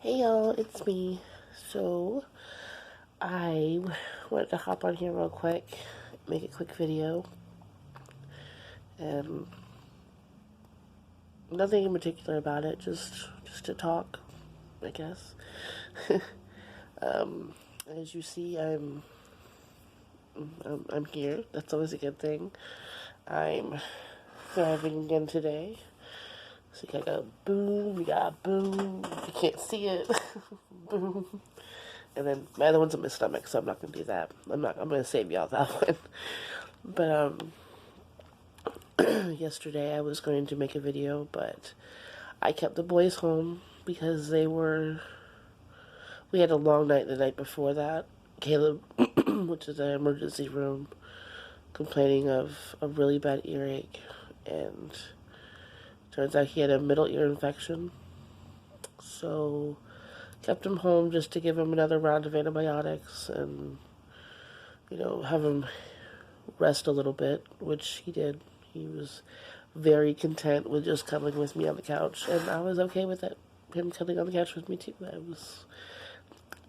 Hey y'all, it's me. So, I wanted to hop on here real quick, make a quick video, and nothing in particular about it, just to talk, I guess. um, as you see, I'm here. That's always a good thing. I'm thriving again today. So you got a boom, you got a boom. You can't see it. Boom. And then my other one's in my stomach, so I'm not gonna do that. I'm gonna save y'all that one. But yesterday I was going to make a video, but I kept the boys home because we had a long night the night before that. Caleb went to the emergency room complaining of a really bad earache, and turns out he had a middle ear infection. So kept him home just to give him another round of antibiotics and, have him rest a little bit, which he did. He was very content with just cuddling with me on the couch, and I was okay with it. Him cuddling on the couch with me too.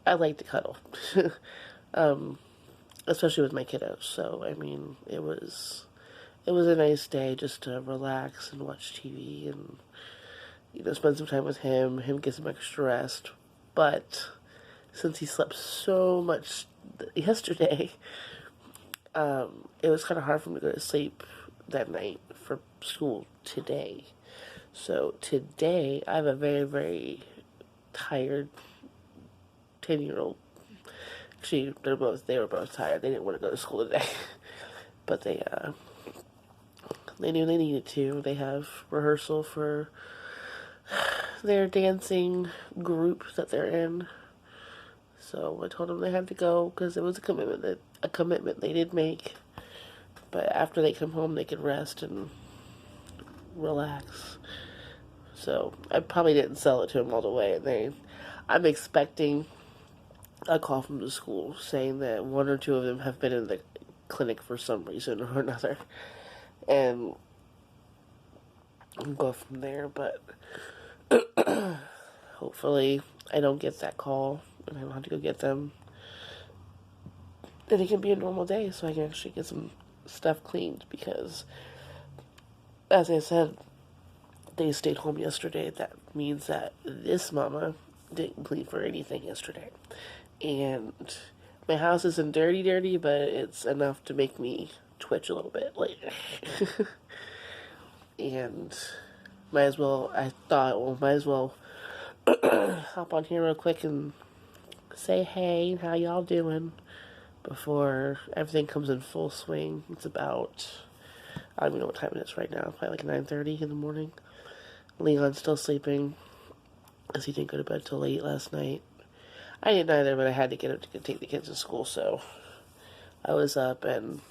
I like to cuddle, especially with my kiddos. So I mean, it was a nice day just to relax and watch TV and spend some time with him get some extra rest. But since he slept so much yesterday, it was kind of hard for him to go to sleep that night for school today. So today, I have a very, very tired 10-year-old. Actually, they were both tired. They didn't want to go to school today. But they knew they needed to. They have rehearsal for their dancing group that they're in. So I told them they had to go because it was a commitment they did make. But after they come home, they could rest and relax. So I probably didn't sell it to them all the way. I'm expecting a call from the school saying that one or two of them have been in the clinic for some reason or another, and go from there. But hopefully, I don't get that call and I don't have to go get them. Then it can be a normal day, so I can actually get some stuff cleaned because, as I said, they stayed home yesterday. That means that this mama didn't clean for anything yesterday. And my house isn't dirty, but it's enough to make me twitch a little bit. Like, and I thought, well, might as well hop on here real quick and say, hey, how y'all doing? Before everything comes in full swing. It's about, I don't even know what time it is right now, probably like 9:30 in the morning. Leon's still sleeping because he didn't go to bed till late last night. I didn't either, but I had to get up to take the kids to school, so I was up, and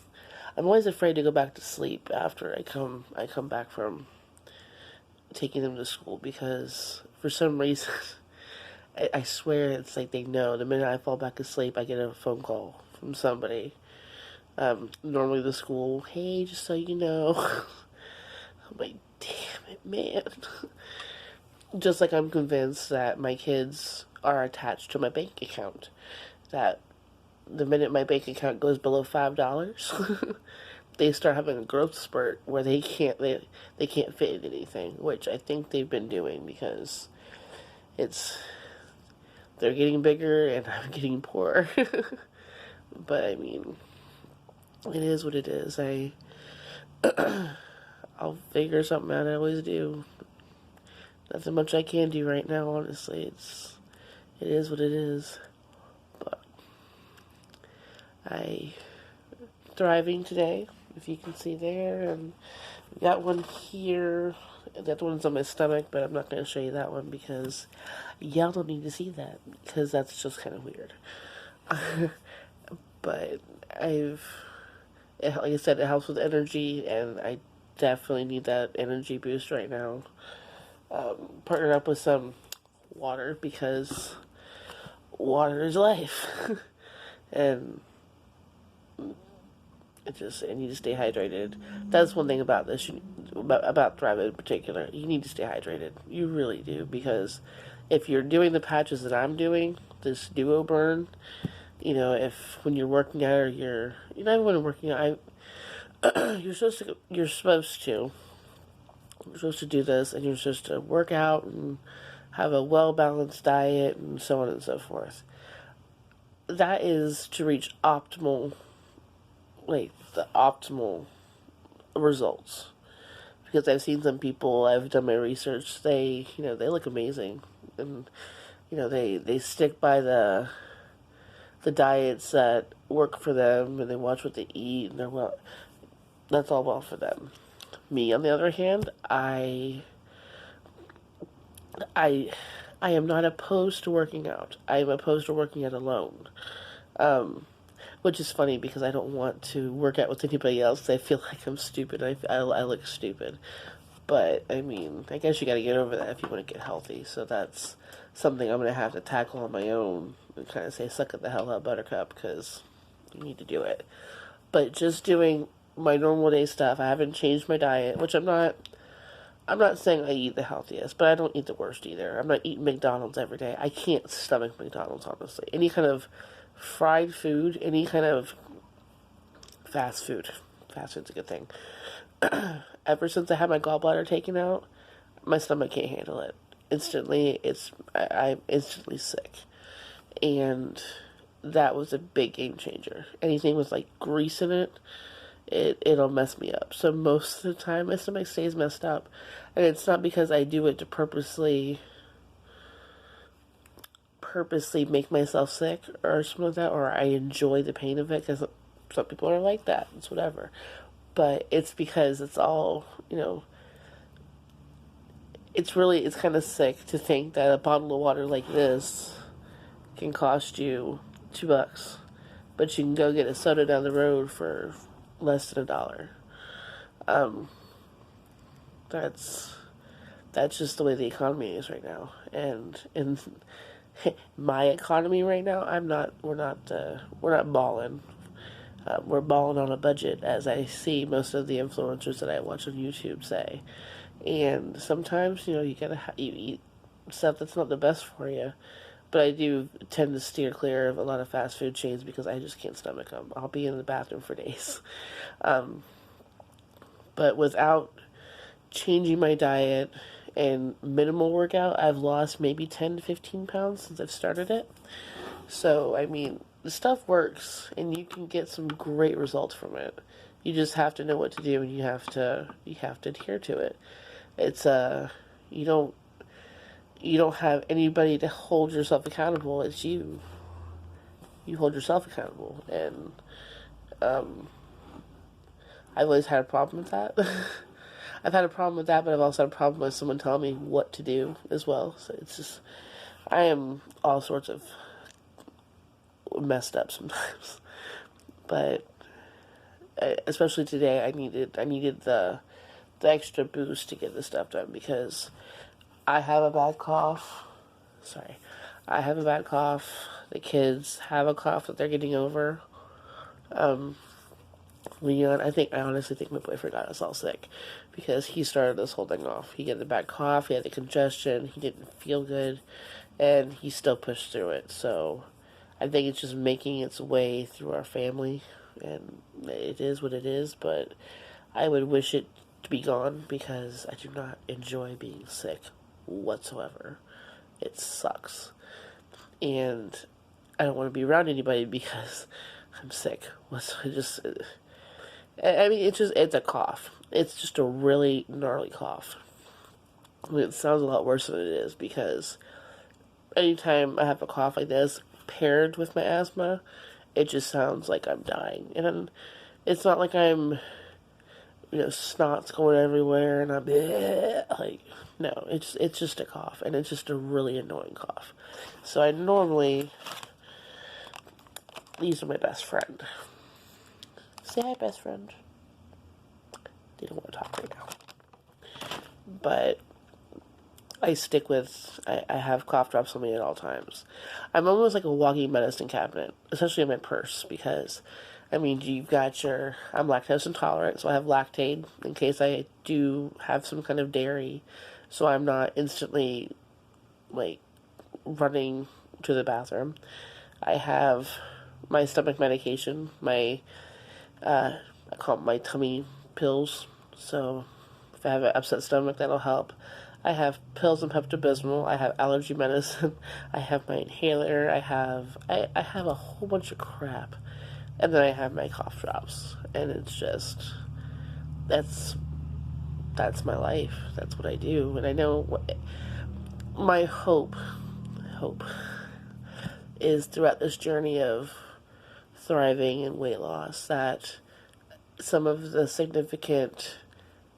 I'm always afraid to go back to sleep after I come back from taking them to school because for some reason I swear it's like they know the minute I fall back asleep I get a phone call from somebody. Normally the school, hey, just so you know. I'm like, damn it, man. Just like I'm convinced that my kids are attached to my bank account. That the minute my bank account goes below $5, they start having a growth spurt where they can't fit in anything, which I think they've been doing because they're getting bigger and I'm getting poorer. But I mean, it is what it is. I'll figure something out. I always do. Nothing much I can do right now, honestly. It is what it is. But I thriving today, if you can see there, and we got one here. That one's on my stomach, but I'm not going to show you that one because y'all don't need to see that because that's just kind of weird. But like I said, it helps with energy, and I definitely need that energy boost right now. Partnered up with some water because water is life. And I need to stay hydrated. That's one thing about this, about Thrive in particular. You need to stay hydrated. You really do, because if you're doing the patches that I'm doing, this duo burn, if when you're working out or you're not even when you're working out, you're supposed to do this, and you're supposed to work out and have a well-balanced diet and so on and so forth. That is to reach the optimal results. Because I've seen some people, I've done my research, they look amazing. And, they stick by the diets that work for them, and they watch what they eat, and that's all well for them. Me, on the other hand, I am not opposed to working out. I am opposed to working out alone. Which is funny because I don't want to work out with anybody else. I feel like I'm stupid. I look stupid. But, I mean, I guess you gotta get over that if you want to get healthy. So that's something I'm gonna have to tackle on my own and kind of say, suck it the hell up, Buttercup, because you need to do it. But just doing my normal day stuff, I haven't changed my diet, which I'm not saying I eat the healthiest, but I don't eat the worst either. I'm not eating McDonald's every day. I can't stomach McDonald's, honestly. Any kind of fried food, any kind of fast food. Fast food's a good thing. Ever since I had my gallbladder taken out, my stomach can't handle it. Instantly, I'm instantly sick. And that was a big game changer. Anything with like grease in it, it'll mess me up. So most of the time, my stomach stays messed up. And it's not because I do it to purposely make myself sick or something like that, or I enjoy the pain of it, because some people are like that. It's whatever. But it's because it's all, it's kind of sick to think that a bottle of water like this can cost you $2, but you can go get a soda down the road for less than $1. That's just the way the economy is right now, and in my economy right now, we're not balling. We're balling on a budget, as I see most of the influencers that I watch on YouTube say. And sometimes, you gotta you eat stuff that's not the best for you. But I do tend to steer clear of a lot of fast food chains because I just can't stomach them. I'll be in the bathroom for days. But without changing my diet and minimal workout, I've lost maybe 10 to 15 pounds since I've started it. So, I mean, the stuff works, and you can get some great results from it. You just have to know what to do, and you have to adhere to it. It's you don't have anybody to hold yourself accountable. It's you. You hold yourself accountable, and I've always had a problem with that. I've had a problem with that, but I've also had a problem with someone telling me what to do as well. So it's just, I am all sorts of messed up sometimes. But especially today, I needed the extra boost to get this stuff done, because I have a bad cough. Sorry. I have a bad cough. The kids have a cough that they're getting over. Leon, I honestly think my boyfriend got us all sick, because he started this whole thing off. He had the bad cough, he had the congestion, he didn't feel good, and he still pushed through it. So I think it's just making its way through our family, and it is what it is, but I would wish it to be gone, because I do not enjoy being sick whatsoever. It sucks. And I don't want to be around anybody because I'm sick. It's a cough. It's just a really gnarly cough. I mean, it sounds a lot worse than it is, because anytime I have a cough like this, paired with my asthma, it just sounds like I'm dying. And it's not like I'm, snot's going everywhere and I'm like, no, it's just a cough, and it's just a really annoying cough. So I normally, these are my best friend. Say hi, best friend. They don't want to talk right now. But I stick with, I have cough drops on me at all times. I'm almost like a walking medicine cabinet, especially in my purse, because, I'm lactose intolerant, so I have Lactaid in case I do have some kind of dairy, so I'm not instantly, running to the bathroom. I have my stomach medication, I call it my tummy pills. So if I have an upset stomach, that'll help. I have pills and Pepto-Bismol. I have allergy medicine. I have my inhaler. I have a whole bunch of crap, and then I have my cough drops. And it's just that's that's my life. That's what I do. And I know my hope is throughout this journey of thriving and weight loss that some of the significant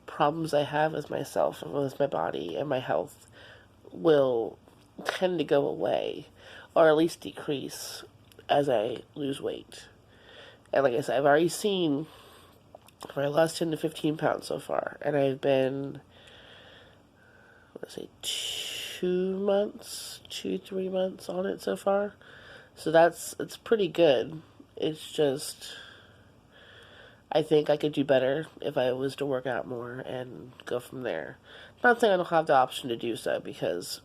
problems I have with myself and with my body and my health will tend to go away, or at least decrease as I lose weight. And like I said, I've already seen I lost 10 to 15 pounds so far, and I've been, let's say, 2 months, 3 months on it so far. So it's pretty good. It's just, I think I could do better if I was to work out more and go from there. Not saying I don't have the option to do so, because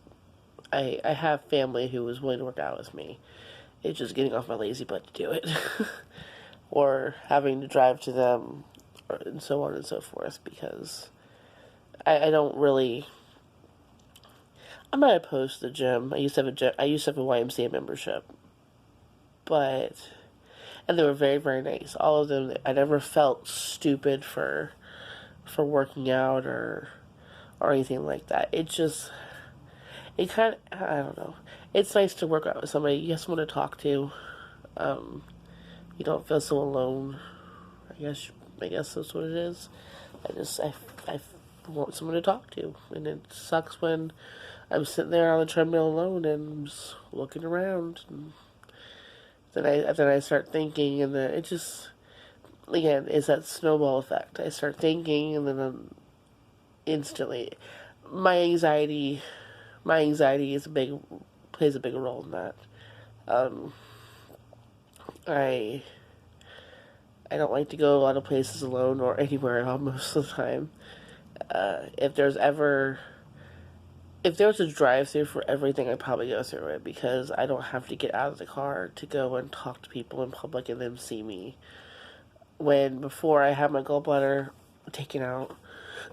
I have family who is willing to work out with me. It's just getting off my lazy butt to do it. Or having to drive to them, and so on and so forth, because I don't really... I'm not opposed to the gym. I used to have a YMCA membership. And they were very, very nice. All of them. I never felt stupid for working out or anything like that. It kind of, I don't know. It's nice to work out with somebody. You have someone to talk to. You don't feel so alone. I guess that's what it is. I want someone to talk to, and it sucks when I'm sitting there on the treadmill alone and I'm just looking around, and then I start thinking, and then it just, again, is that snowball effect. I start thinking, and then instantly, my anxiety is plays a big role in that. I don't like to go a lot of places alone or anywhere at all most of the time. If there's a drive-through for everything, I'd probably go through it, because I don't have to get out of the car to go and talk to people in public and them see me. Before I had my gallbladder taken out,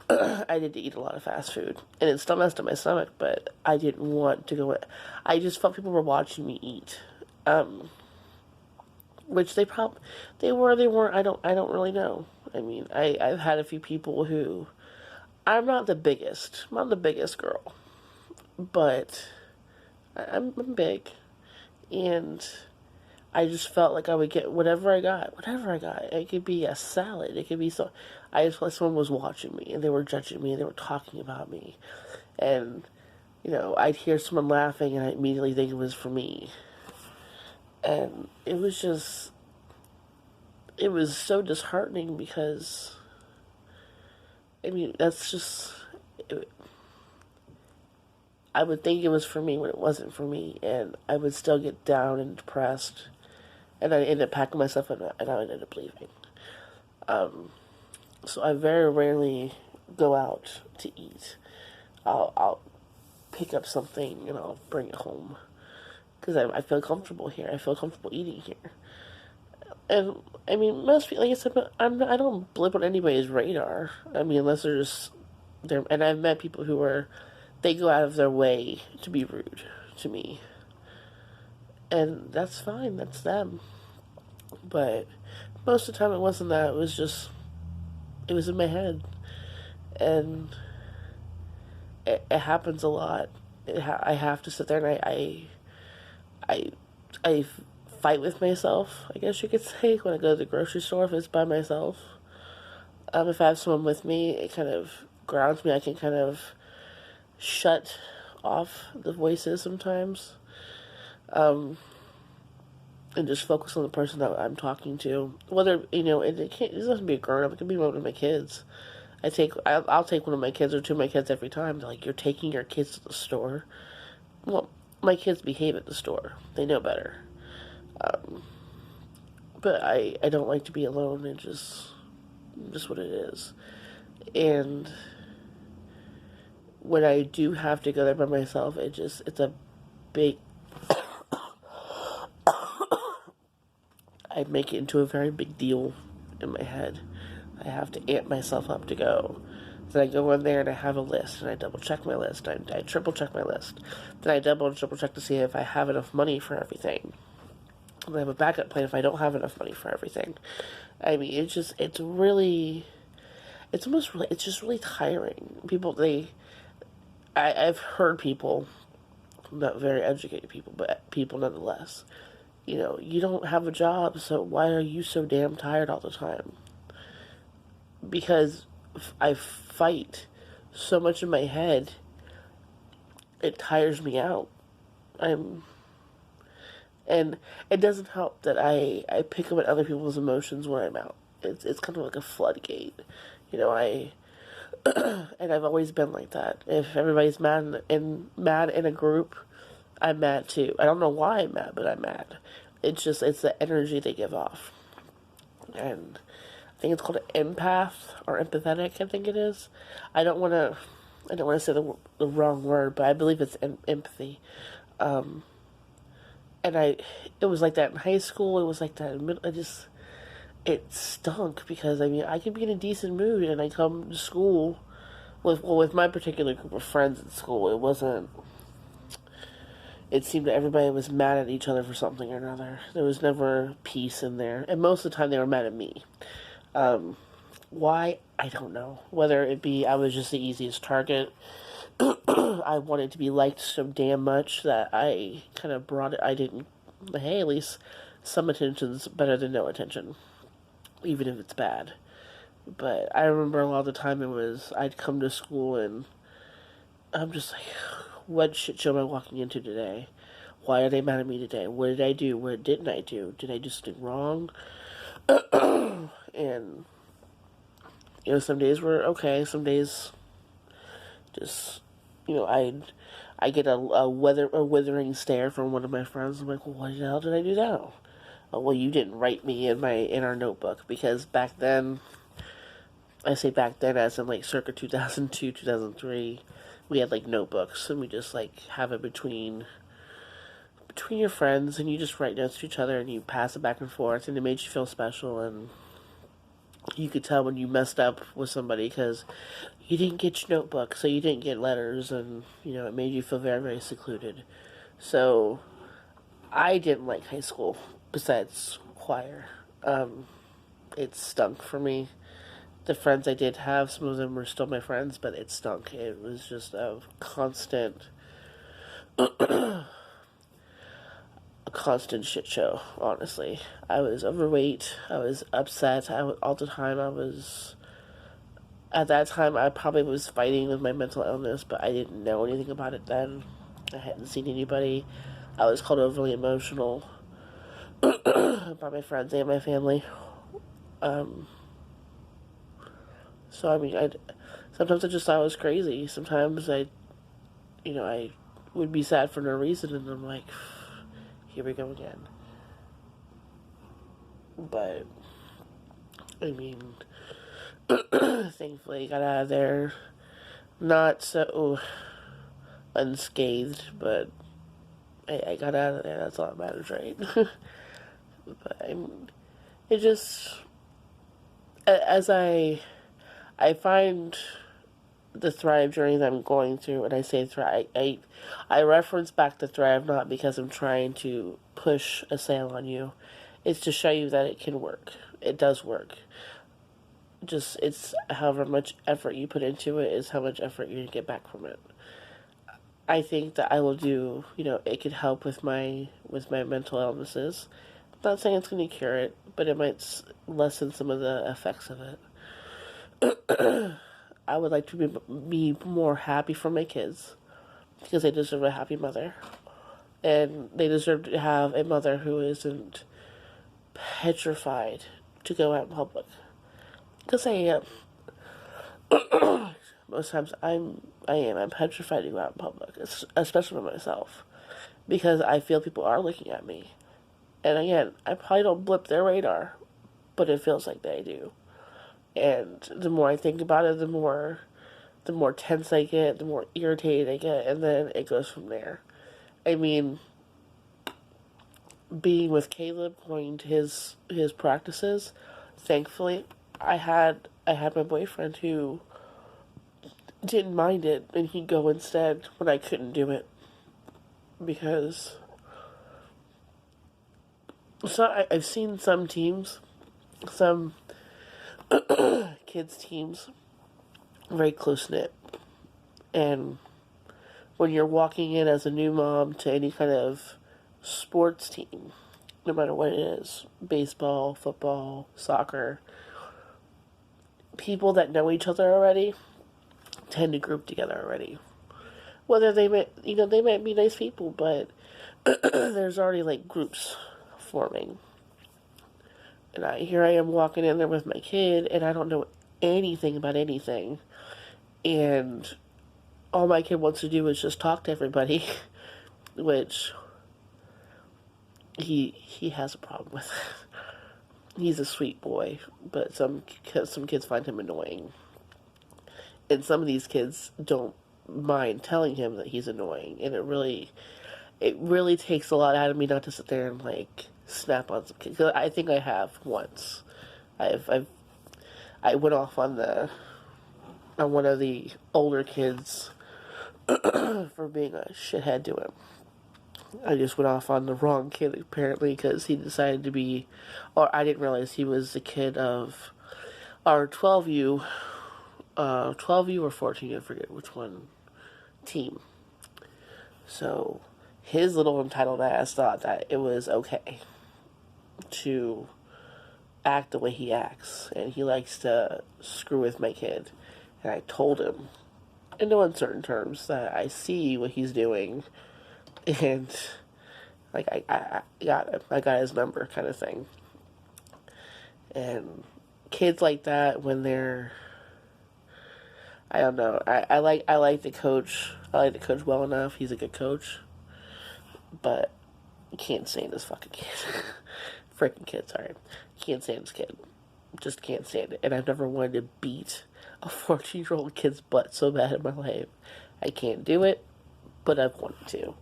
I did eat a lot of fast food, and it still messed up my stomach, but I didn't want to go. I just felt people were watching me eat. Which they weren't. I don't really know. I mean, I've had a few people who, I'm not the biggest girl, but I'm big, and I just felt like I would get whatever I got. It could be a salad. It could be so. I just felt like someone was watching me, and they were judging me, and they were talking about me, and I'd hear someone laughing, and I immediately think it was for me. And it was so disheartening, because, I mean, I would think it was for me when it wasn't for me, and I would still get down and depressed, and I'd end up packing myself and I would end up leaving. So I very rarely go out to eat. I'll pick up something and I'll bring it home, because I feel comfortable here. I feel comfortable eating here. And, I mean, most people, like I said, I don't blip on anybody's radar. I mean, unless they're just... And I've met people who they go out of their way to be rude to me. And that's fine, that's them. But most of the time it wasn't that. It was in my head. And it happens a lot. I have to sit there and I fight with myself, I guess you could say, when I go to the grocery store, if it's by myself. If I have someone with me, it kind of grounds me. I can kind of shut off the voices sometimes, and just focus on the person that I'm talking to. Whether, it doesn't be a grown-up, it can be one of my kids. I'll take one of my kids or two of my kids every time. They're like, "You're taking your kids to the store?" Well, my kids behave at the store. They know better. But I don't like to be alone, and just what it is. And when I do have to go there by myself, it's a make it into a very big deal in my head. I have to amp myself up to go. Then I go in there and I have a list, and I double check my list. I triple check my list. Then I double and triple check to see if I have enough money for everything. And I have a backup plan if I don't have enough money for everything. I mean, it's just really tiring. I've heard people, not very educated people, but people nonetheless. You don't have a job, so why are you so damn tired all the time? Because I fight so much in my head, it tires me out. And it doesn't help that I pick up at other people's emotions when I'm out. It's kind of like a floodgate. I and I've always been like that. If everybody's mad in a group, I'm mad too. I don't know why I'm mad, but I'm mad. It's the energy they give off. And I think it's called an empath or empathetic, I think it is. I don't want to say the wrong word, but I believe it's empathy. And it was like that in high school. It was like that in middle. It stunk because, I could be in a decent mood and I come to school with my particular group of friends at school. It seemed that everybody was mad at each other for something or another. There was never peace in there. And most of the time they were mad at me. Why? I don't know. Whether it be I was just the easiest target. I wanted to be liked so damn much that I kind of brought it. Hey, at least some attention's better than no attention. Even if it's bad. But I remember a lot of the time I'd come to school and I'm just like, what shit show am I walking into today? Why are they mad at me today? What did I do? What didn't I do? Did I do something wrong? And, some days were okay. Some days just, I get a withering stare from one of my friends. I'm like, well, what the hell did I do now? Oh, well, you didn't write me in our notebook, because back then, I say back then as in like circa 2002, 2003, we had like notebooks, and we just like have it between your friends, and you just write notes to each other and you pass it back and forth, and it made you feel special. And you could tell when you messed up with somebody because you didn't get your notebook, so you didn't get letters, and it made you feel very, very secluded. So I didn't like high school. Besides choir, it stunk for me. The friends I did have, some of them were still my friends, but it stunk. It was just a constant shit show, honestly. I was overweight. I was upset. All the time at that time, I probably was fighting with my mental illness, but I didn't know anything about it then. I hadn't seen anybody. I was called overly emotional by my friends and my family. So sometimes I just thought I was crazy. Sometimes I would be sad for no reason, and I'm like, here we go again. But thankfully, I got out of there not so unscathed, but I got out of there. That's all that matters, right? But it just, as I find the Thrive journey that I'm going through, and I say Thrive, I reference back to Thrive not because I'm trying to push a sale on you. It's to show you that it can work. It does work. It's however much effort you put into it is how much effort you get back from it. I think that I will do, it could help with my mental illnesses. I'm not saying it's going to cure it, but it might lessen some of the effects of it. I would like to be more happy for my kids, because they deserve a happy mother. And they deserve to have a mother who isn't petrified to go out in public. Because I am. Most times I'm petrified to go out in public, especially by myself, because I feel people are looking at me. And again, I probably don't blip their radar, but it feels like they do. And the more I think about it, the more tense I get, the more irritated I get, and then it goes from there. I mean, being with Caleb, going to his practices, thankfully, I had my boyfriend who didn't mind it, and he'd go instead when I couldn't do it because I've seen some teams, some kids teams, very close knit, and when you're walking in as a new mom to any kind of sports team, no matter what it is, baseball, football, soccer, people that know each other already tend to group together already. Whether they might be nice people, but there's already like groups forming. And here I am walking in there with my kid, and I don't know anything about anything. And all my kid wants to do is just talk to everybody, which he has a problem with. He's a sweet boy, but some kids find him annoying, and some of these kids don't mind telling him that he's annoying, and it really takes a lot out of me not to sit there and like snap on some kids. 'Cause I think I have once. I went off on one of the older kids for being a shithead to him. I just went off on the wrong kid apparently because he decided to be, or I didn't realize he was the kid of our 12U, 12U or 14U, I forget which one, team. So his little entitled ass thought that it was okay to act the way he acts, and he likes to screw with my kid. And I told him, in no uncertain terms, that I see what he's doing, and like I got his number, kind of thing. And kids like that, when they're, I don't know, I like the coach. I like the coach well enough. He's a good coach, but you can't stand this fucking kid. Freaking kid, sorry. Can't stand this kid. Just can't stand it. And I've never wanted to beat a 14-year-old kid's butt so bad in my life. I can't do it, but I've wanted to.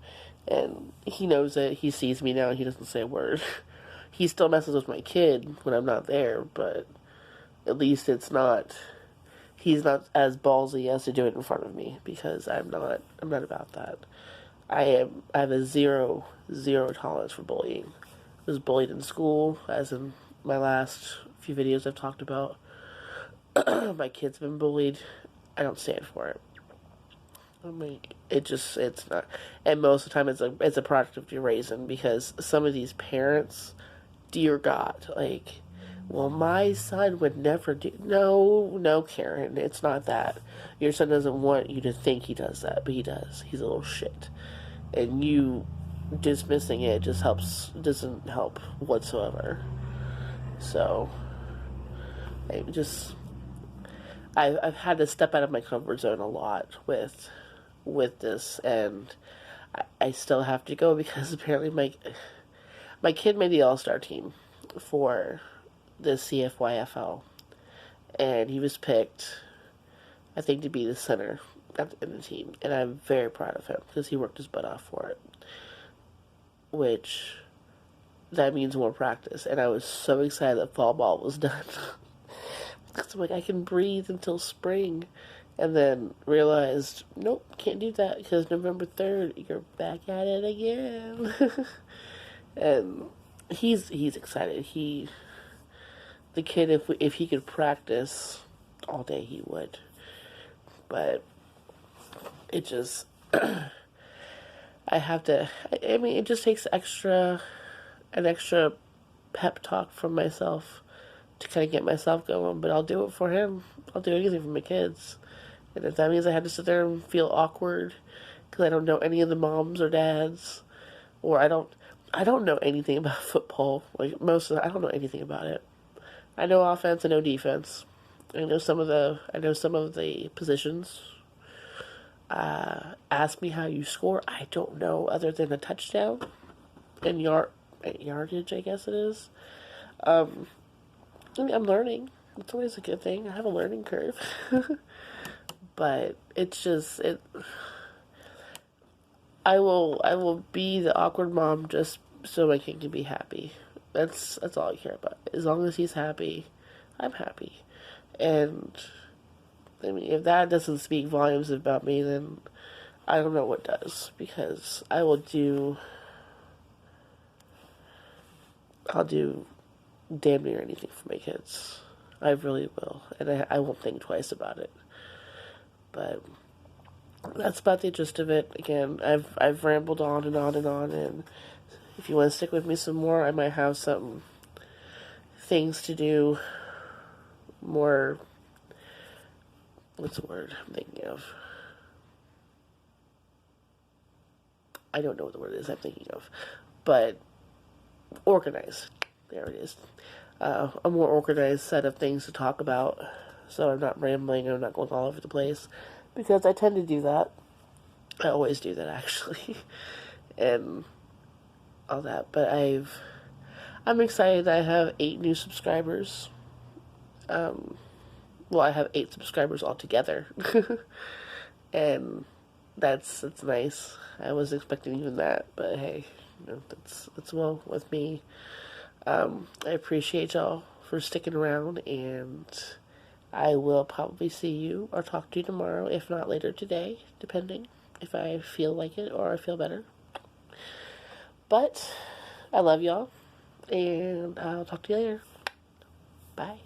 And he knows it. He sees me now and he doesn't say a word. He still messes with my kid when I'm not there, but at least he's not as ballsy as to do it in front of me, because I'm not about that. I have a zero tolerance for bullying. I was bullied in school, as in my last few videos I've talked about. My kids have been bullied. I don't stand for it. I mean, it's not, and most of the time it's a product of your raising, because some of these parents, dear God, like, well, my son would never do. No, Karen, it's not that. Your son doesn't want you to think he does that, but he does. He's a little shit, and you dismissing it doesn't help whatsoever. So, I've had to step out of my comfort zone a lot with this, and I still have to go because apparently my kid made the All-Star team for the CFYFL, and he was picked, I think, to be the center in the team, and I'm very proud of him because he worked his butt off for it, which that means more practice, and I was so excited that fall ball was done. Because I'm like, I can breathe until spring, and then realized, nope, can't do that because November 3rd, you're back at it again. And he's excited. The kid, if he could practice all day, he would. But it just, I have to. I mean, it just takes an extra pep talk from myself to kind of get myself going. But I'll do it for him. I'll do anything for my kids. And if that means I have to sit there and feel awkward because I don't know any of the moms or dads, or I don't know anything about football. Like I don't know anything about it. I know offense, I know defense. I know some of the positions. Ask me how you score. I don't know other than a touchdown and yardage, I guess it is. I mean, I'm learning. It's always a good thing. I have a learning curve. But it's just I will be the awkward mom just so my kid can be happy. That's all I care about. As long as he's happy, I'm happy. And I mean, if that doesn't speak volumes about me, then I don't know what does. Because I'll do damn near anything for my kids. I really will, and I won't think twice about it. But that's about the gist of it. Again, I've rambled on and on and on, and if you want to stick with me some more, I might have some things to do. More, what's the word I'm thinking of? I don't know what the word is I'm thinking of, but organized. There it is. A more organized set of things to talk about, so I'm not rambling and I'm not going all over the place, because I tend to do that. I always do that, actually, and all that. But I'm excited that I have 8 new subscribers. Well, I have 8 subscribers altogether, and that's nice. I was expecting even that, but hey, that's well with me. I appreciate y'all for sticking around, and I will probably see you or talk to you tomorrow, if not later today, depending if I feel like it or I feel better. But I love y'all, and I'll talk to you later. Bye.